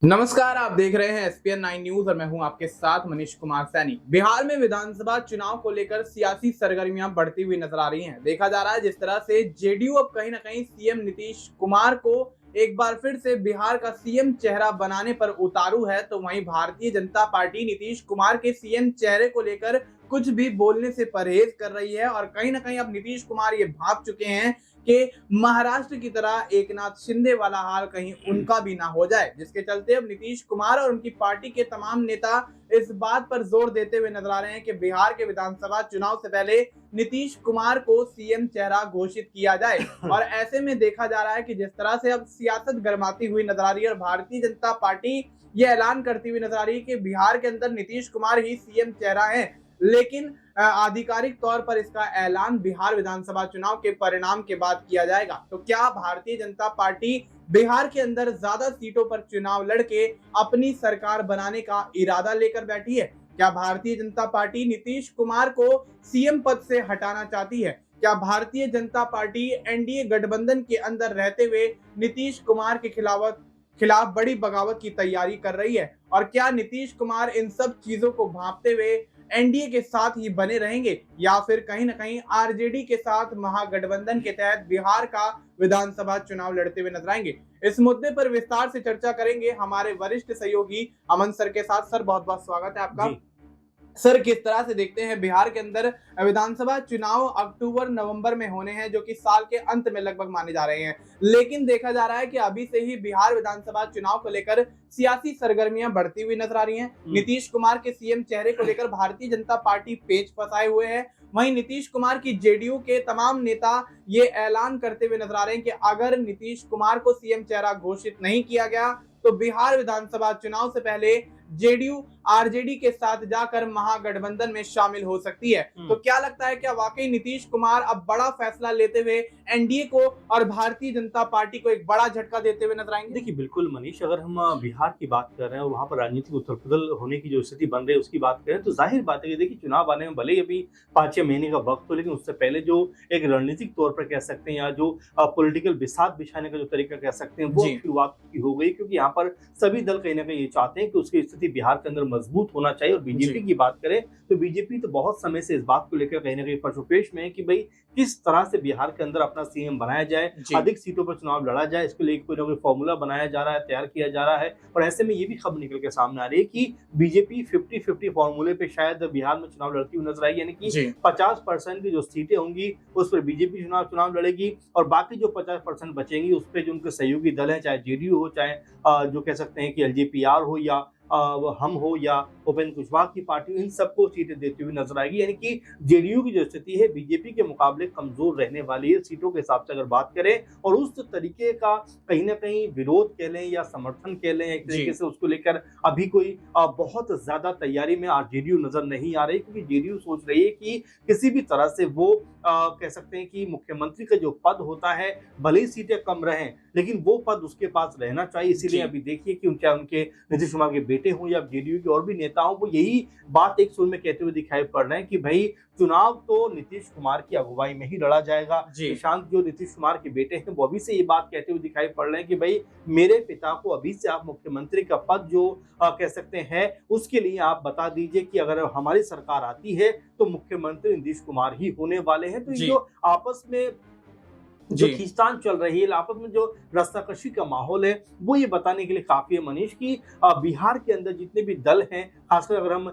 नमस्कार, आप देख रहे हैं एसपीएन 9 न्यूज और मैं हूं आपके साथ मनीष कुमार सैनी। बिहार में विधानसभा चुनाव को लेकर सियासी सरगर्मियां बढ़ती हुई नजर आ रही हैं। देखा जा रहा है जिस तरह से जेडीयू अब कहीं ना कहीं सीएम नीतीश कुमार को एक बार फिर से बिहार का सीएम चेहरा बनाने पर उतारू है, तो वहीं भारतीय जनता पार्टी नीतीश कुमार के सीएम चेहरे को लेकर कुछ भी बोलने से परहेज कर रही है और कहीं ना कहीं अब नीतीश कुमार ये भाग चुके हैं कि महाराष्ट्र की तरह एकनाथ शिंदे वाला हाल कहीं उनका भी ना हो जाए, जिसके चलते अब नीतीश कुमार और उनकी पार्टी के तमाम नेता इस बात पर जोर देते हुए नजर आ रहे हैं कि बिहार के विधानसभा चुनाव से पहले नीतीश कुमार को सीएम चेहरा घोषित किया जाए। और ऐसे में देखा जा रहा है कि जिस तरह से अब सियासत गर्माती हुई नजर आ रही है और भारतीय जनता पार्टी ये ऐलान करती हुई नजर आ रही है कि बिहार के अंदर नीतीश कुमार ही सीएम चेहरा है, लेकिन आधिकारिक तौर पर इसका ऐलान बिहार विधानसभा चुनाव के परिणाम के बाद किया जाएगा। तो क्या भारतीय जनता पार्टी बिहार के अंदर ज्यादा सीटों पर चुनाव लड़के अपनी सरकार बनाने का इरादा लेकर बैठी है? क्या भारतीय जनता पार्टी नीतीश कुमार को सीएम पद से हटाना चाहती है? क्या भारतीय जनता पार्टी एनडीए गठबंधन के अंदर रहते हुए नीतीश कुमार के खिलाफ बड़ी बगावत की तैयारी कर रही है? और क्या नीतीश कुमार इन सब चीजों को भांपते हुए एनडीए के साथ ही बने रहेंगे या फिर कहीं ना कहीं आरजेडी के साथ महागठबंधन के तहत बिहार का विधानसभा चुनाव लड़ते हुए नजर आएंगे? इस मुद्दे पर विस्तार से चर्चा करेंगे हमारे वरिष्ठ सहयोगी अमन सर के साथ। सर, बहुत बहुत स्वागत है आपका। सर, किस तरह से देखते हैं बिहार के अंदर विधानसभा चुनाव अक्टूबर नवंबर में होने हैं, जो कि साल के अंत में लगभग माने जा रहे हैं, लेकिन देखा जा रहा है कि अभी से ही बिहार विधानसभा चुनाव को लेकर सियासी सरगर्मियां बढ़ती हुई नजर आ रही हैं। नीतीश कुमार के सीएम चेहरे को लेकर भारतीय जनता पार्टी पेच फंसाए हुए है। वहीं नीतीश कुमार की जेडीयू के तमाम नेता ये ऐलान करते हुए नजर आ रहे हैं कि अगर नीतीश कुमार को सीएम चेहरा घोषित नहीं किया गया तो बिहार विधानसभा चुनाव से पहले जेडीयू आरजेडी के साथ जाकर महागठबंधन में शामिल हो सकती है। तो क्या लगता है, क्या वाकई नीतीश कुमार अब बड़ा फैसला लेते हुए एनडीए को और भारतीय जनता पार्टी को एक बड़ा झटका देते हुए नजर आएंगे? देखिए, बिल्कुल मनीष, अगर हम बिहार की बात कर रहे हैं और वहाँ पर राजनीतिक उथल-पुथल होने की जो स्थिति बन रही है उसकी बात करें तो जाहिर बात है कि देखिए चुनाव आने में भले ही अभी 5-6 महीने का वक्त हो, लेकिन उससे पहले जो एक रणनीतिक तौर पर कह सकते हैं या जो पॉलिटिकल बिसात बिछाने का जो तरीका कह सकते हैं वो शुरुआत हो गई, क्योंकि यहाँ पर सभी दल कहीं ना कहीं ये चाहते हैं कि उसकी स्थिति बिहार के अंदर मजबूत होना चाहिए। और बीजेपी की बात करें तो बीजेपी तो बहुत समय से इस बात को लेकर कहीं ना कहीं पशुपेश में है कि भाई किस तरह से बिहार के अंदर अपना सीएम बनाया जाए, अधिक सीटों पर चुनाव लड़ा जाए, इसको लेकर कोई ना कोई फॉर्मूला बनाया जा रहा है, तैयार किया जा रहा है। और ऐसे में ये भी खबर निकल के सामने आ रही है कि बीजेपी 50-50 फॉर्मूले पे शायद बिहार में चुनाव लड़ती हुई नजर आएगी, यानी कि 50% की जो सीटें होंगी उस पर बीजेपी चुनाव लड़ेगी और बाकी जो 50% बचेंगी उस पर जो उनके सहयोगी दल हैं, चाहे जेडीयू हो, चाहे जो कह सकते हैं कि एलजेपीआर हो या हम हो या उपेंद्र कुशवाहा की पार्टी, इन सबको सीटें देती हुई नजर आएगी। यानी कि जेडीयू की जो स्थिति है बीजेपी के मुकाबले कमजोर रहने वाली है सीटों के हिसाब से अगर बात करें, और उस तरीके का कहीं ना कहीं विरोध कह लें या समर्थन कह लें, एक तरीके से उसको लेकर अभी कोई बहुत ज्यादा तैयारी में जेडीयू नजर नहीं आ रही, क्योंकि जेडीयू सोच रही है कि किसी भी तरह से वो कह सकते हैं कि मुख्यमंत्री का जो पद होता है भले ही सीटें कम रहें लेकिन वो पद उसके पास रहना चाहिए। इसीलिए अभी देखिए कि उनके नीतीश कुमार के बेटे हों या जेडीयू के और भी नेता हों, वो यही बात एक सुर में कहते हुए दिखाई पड़ रहे हैं कि भाई चुनाव तो नीतीश कुमार की अगुवाई में ही लड़ा जाएगा। निशांत जो नीतीश कुमार के बेटे हैं वो अभी से ये बात कहते हुए दिखाई पड़ रहे हैं कि भाई मेरे पिता को अभी से आप मुख्यमंत्री का पद जो कह सकते हैं उसके लिए आप बता दीजिए कि अगर हमारी सरकार आती है तो मुख्यमंत्री नीतीश कुमार ही होने वाले हैं। तो ये जो आपस में जो खींचतान चल रही है, आपस में जो रस्साकशी का माहौल है, वो ये बताने के लिए काफी है मनीष कि बिहार के अंदर जितने भी दल हैं, खासकर अगर हम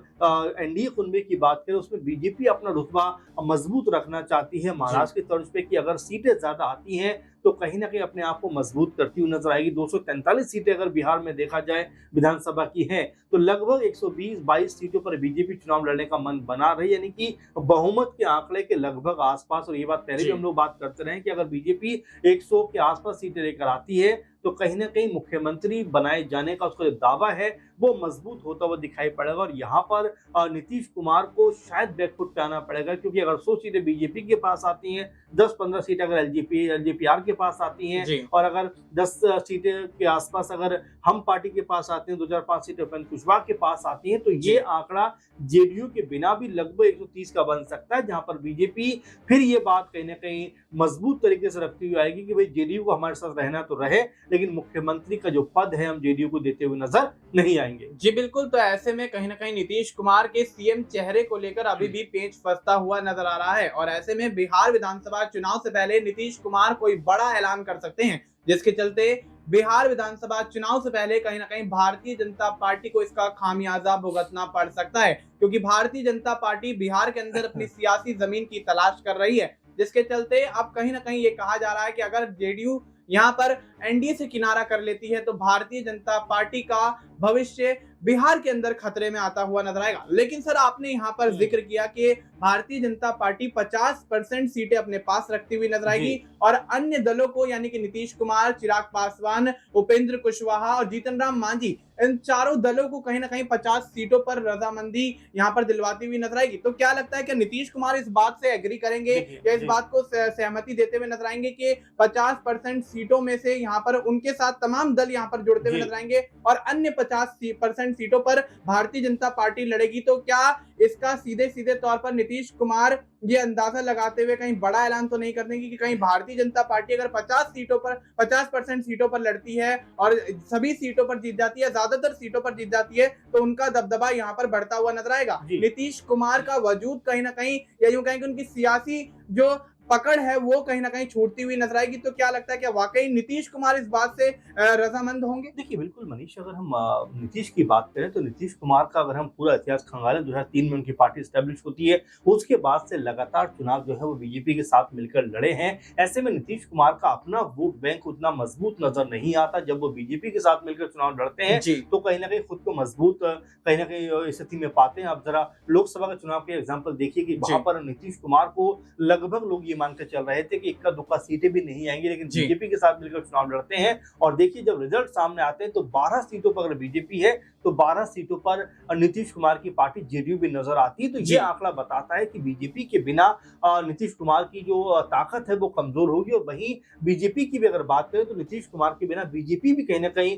एनडीए कुनबे की बात करें उसमें बीजेपी अपना रुतबा मजबूत रखना चाहती है महाराष्ट्र की तर्ज पे कि अगर सीटें ज्यादा आती हैं तो कहीं ना कहीं अपने आप को मजबूत करती हुई नजर आएगी। 243 सीटें अगर बिहार में देखा जाए विधानसभा की हैं तो लगभग 120-22 सीटों पर बीजेपी चुनाव लड़ने का मन बना रही, यानी कि बहुमत के आंकड़े के लगभग आसपास। और ये बात पहले भी हम लोग बात करते रहे कि अगर बीजेपी 100 के आसपास सीटें लेकर आती है तो कहीं ना कहीं मुख्यमंत्री बनाए जाने का उसका जो दावा है वो मजबूत होता हुआ दिखाई पड़ेगा। और यहाँ पर नीतीश कुमार को शायद बैकफुट पे आना पड़ेगा, क्योंकि अगर 100 सीटें बीजेपी के पास आती हैं, 10-15 सीटें अगर एलजेपीआर के पास आती हैं और अगर 10 सीटें के आसपास अगर हम पार्टी के पास आते हैं, 2005 सीटें उपेंद्र कुशवाहा के पास आती हैं, तो ये आंकड़ा जेडीयू के बिना भी लगभग 130 का बन सकता है, जहां पर बीजेपी फिर ये बात कहीं ना कहीं मजबूत तरीके से रखती हुई आएगी कि भाई जेडीयू को हमारे साथ रहना तो रहे लेकिन मुख्यमंत्री का जो पद है हम जेडीयू को देते हुए नजर नहीं आएंगे। जी बिल्कुल, तो ऐसे में कहीं ना कहीं नीतीश कुमार के सीएम चेहरे को लेकर अभी भी पेच फंसता हुआ नजर आ रहा है और ऐसे में बिहार विधानसभा चुनाव से पहले नीतीश कुमार कोई बड़ा ऐलान कर सकते हैं, जिसके चलते बिहार विधानसभा चुनाव से पहले कहीं ना कहीं भारतीय जनता पार्टी को इसका खामियाजा भुगतना पड़ सकता है, क्योंकि भारतीय जनता पार्टी बिहार के अंदर अपनी सियासी जमीन की तलाश कर रही है, जिसके चलते अब कहीं ना कहीं ये कहा जा रहा है कि अगर जेडीयू यहाँ पर एनडीए से किनारा कर लेती है तो भारतीय जनता पार्टी का भविष्य बिहार के अंदर खतरे में आता हुआ नजर आएगा। लेकिन सर, आपने यहाँ पर जिक्र किया कि भारतीय जनता पार्टी 50% सीटें अपने पास रखती हुई नजर आएगी और अन्य दलों को यानी कि नीतीश कुमार, चिराग पासवान, उपेंद्र कुशवाहा और जीतन राम मांझी, इन चारों दलों को कहीं ना कहीं 50 सीटों पर रजामंदी यहाँ पर दिलवाती हुई नजर आएगी। तो क्या लगता है कि नीतीश कुमार इस बात से एग्री करेंगे या इस बात को सहमति देते हुए नजर आएंगे कि 50% सीटों में से यहाँ पर उनके साथ तमाम दल यहाँ पर जुड़ते हुए नजर आएंगे और अन्य 50% सीटों पर भारतीय जनता पार्टी लड़ेगी? तो क्या इसका सीधे सीधे तौर पर नीतीश कुमार ये अंदाजा लगाते हुए कहीं बड़ा ऐलान तो नहीं कर देंगे कि कहीं भारतीय जनता पार्टी अगर 50% सीटों पर लड़ती है और सभी सीटों पर जीत जाती है, ज्यादातर सीटों पर जीत जाती है, तो उनका दबदबा यहाँ पर बढ़ता हुआ नजर आएगा? नीतीश कुमार का वजूद कहीं ना कहीं या यूं कहें कि उनकी सियासी जो पकड़ है वो कहीं ना कहीं छूटती हुई नजर आएगी। तो क्या लगता है कि वाकई नीतीश कुमार इस बात से रजामंद होंगे? देखिए बिल्कुल मनीष, अगर हम नीतीश की बात करें तो नीतीश कुमार का अगर हम पूरा इतिहास खंगालें, 2003 में उनकी पार्टी स्टैब्लिश होती है, उसके बाद से लगातार चुनाव जो है वो बीजेपी के साथ मिलकर लड़े हैं। ऐसे में नीतीश कुमार का अपना वोट बैंक उतना मजबूत नजर नहीं आता। जब वो बीजेपी के साथ मिलकर चुनाव लड़ते हैं तो कहीं ना कहीं खुद को मजबूत कहीं ना कहीं स्थिति में पाते हैं। अब जरा लोकसभा के चुनाव के एग्जाम्पल देखिए कि वहां पर नीतीश कुमार को लगभग लोग ये मानकर चल रहे थे कि इक्का दुक्का सीटें भी नहीं आएंगी, लेकिन बीजेपी के साथ मिलकर चुनाव लड़ते हैं और देखिए जब रिजल्ट सामने आते हैं तो 12 सीटों पर अगर बीजेपी है तो 12 सीटों पर नीतीश कुमार की पार्टी जेडीयू भी नजर आती है। तो ये आंकड़ा बताता है कि बीजेपी के बिना नीतीश कुमार की जो ताकत है वो कमजोर होगी और वहीं बीजेपी की भी अगर बात करें तो नीतीश कुमार के बिना बीजेपी भी कहीं ना कहीं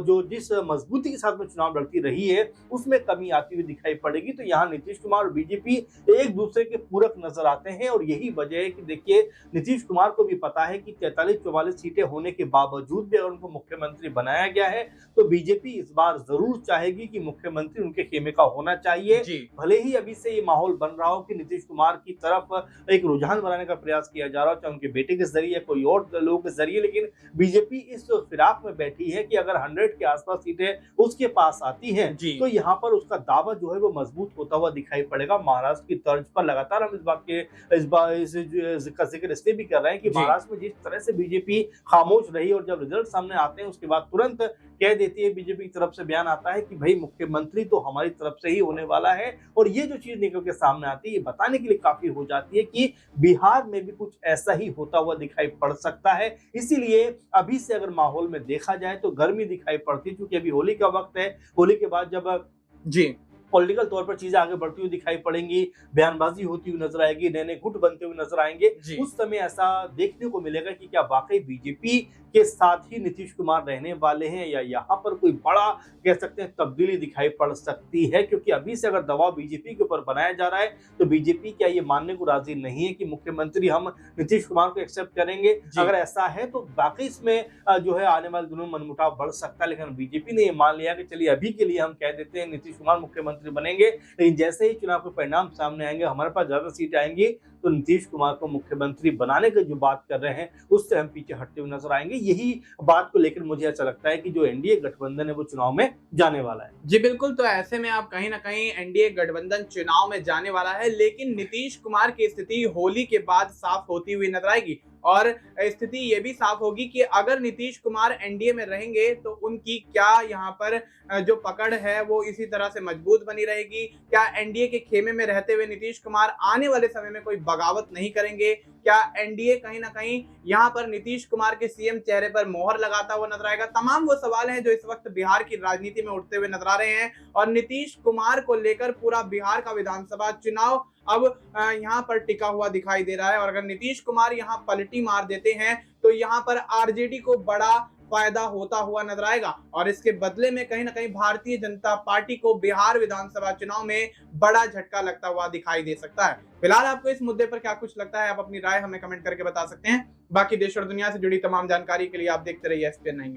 जो जिस मजबूती के साथ में चुनाव लड़ती रही है उसमें कमी आती हुई दिखाई पड़ेगी। तो यहाँ नीतीश कुमार और बीजेपी एक दूसरे के पूरक नजर आते हैं और यही वजह है कि देखिए नीतीश कुमार को भी पता है कि 43-44 सीटें होने के बावजूद भी अगर उनको मुख्यमंत्री बनाया गया है तो बीजेपी इस बार जरूर चाहेगी कि मुख्यमंत्री उनके खेमे का होना चाहिए। भले ही अभी से ये माहौल बन रहा हो कि नीतीश कुमार की तरफ एक रुझान बनाने का प्रयास किया जा रहा हो, चाहे उनके बेटे के जरिए कोई और लोगों के जरिए, लेकिन बीजेपी इस फिराक में बैठी है कि अगर 100 के आसपास सीटें उसके पास आती हैं तो यहाँ पर उसका दावा जो है वो मजबूत होता हुआ दिखाई पड़ेगा। महाराष्ट्र की तर्ज पर लगातार हम इस जिक्र इसलिए भी कर रहे हैं कि महाराष्ट्र में जिस तरह से बीजेपी खामोश रही और जब रिजल्ट सामने आते हैं उसके बाद तुरंत कह देती है, बीजेपी की तरफ से बयान आता है कि भाई मुख्यमंत्री तो हमारी तरफ से ही होने वाला है। और ये जो चीज निकल के सामने आती है ये बताने के लिए काफी हो जाती है कि बिहार में भी कुछ ऐसा ही होता हुआ दिखाई पड़ सकता है। इसीलिए अभी से अगर माहौल में देखा जाए तो गर्मी दिखाई पड़ती है, क्योंकि अभी होली का वक्त है। होली के बाद जब पॉलिटिकल तौर पर चीजें आगे बढ़ती हुई दिखाई पड़ेंगी, बयानबाजी होती हुई नजर आएगी, नए नए गुट बनते हुए नजर आएंगे, उस समय ऐसा देखने को मिलेगा कि क्या वाकई बीजेपी के साथ ही नीतीश कुमार रहने वाले हैं या यहाँ पर कोई बड़ा कह सकते हैं तब्दीली दिखाई पड़ सकती है। क्योंकि अभी से अगर दबाव बीजेपी के ऊपर बनाया जा रहा है तो बीजेपी क्या ये मानने को राजी नहीं है कि मुख्यमंत्री हम नीतीश कुमार को एक्सेप्ट करेंगे। अगर ऐसा है तो बाकी इसमें जो है आने वाले दिनों में मनमुटाव बढ़ सकता है, लेकिन बीजेपी ने ये मान लिया कि चलिए अभी के लिए हम कह देते हैं नीतीश कुमार मुख्यमंत्री बनेंगे, लेकिन जैसे ही चुनाव के परिणाम सामने आएंगे, हमारे पास ज्यादा सीट आएंगी तो नीतीश कुमार को मुख्यमंत्री बनाने की जो बात कर रहे हैं उससे हम पीछे हटते हुए नजर आएंगे। यही बात को लेकर मुझे ऐसा लगता है कि जो एनडीए गठबंधन है वो चुनाव में जाने वाला है। जी बिल्कुल, तो ऐसे में आप कहीं ना कहीं एनडीए गठबंधन चुनाव में जाने वाला है, लेकिन नीतीश कुमार की स्थिति होली के बाद साफ होती हुई नजर आएगी और स्थिति ये भी साफ होगी कि अगर नीतीश कुमार एनडीए में रहेंगे तो उनकी क्या यहाँ पर जो पकड़ है वो इसी तरह से मजबूत बनी रहेगी। क्या एनडीए के खेमे में रहते हुए नीतीश कुमार आने वाले समय में कोई बगावत नहीं करेंगे? क्या एनडीए कहीं ना कहीं यहाँ पर नीतीश कुमार के सीएम चेहरे पर मोहर लगाता हुआ नजर आएगा? तमाम वो सवाल हैं जो इस वक्त बिहार की राजनीति में उठते हुए नजर आ रहे हैं और नीतीश कुमार को लेकर पूरा बिहार का विधानसभा चुनाव अब यहाँ पर टिका हुआ दिखाई दे रहा है। और अगर नीतीश कुमार यहाँ पलटी मार देते हैं तो यहाँ पर आरजेडी को बड़ा फायदा होता हुआ नजर आएगा और इसके बदले में कहीं ना कहीं भारतीय जनता पार्टी को बिहार विधानसभा चुनाव में बड़ा झटका लगता हुआ दिखाई दे सकता है। फिलहाल आपको इस मुद्दे पर क्या कुछ लगता है, आप अपनी राय हमें कमेंट करके बता सकते हैं। बाकी देश और दुनिया से जुड़ी तमाम जानकारी के लिए आप देखते रहिए SPN9 न्यूज।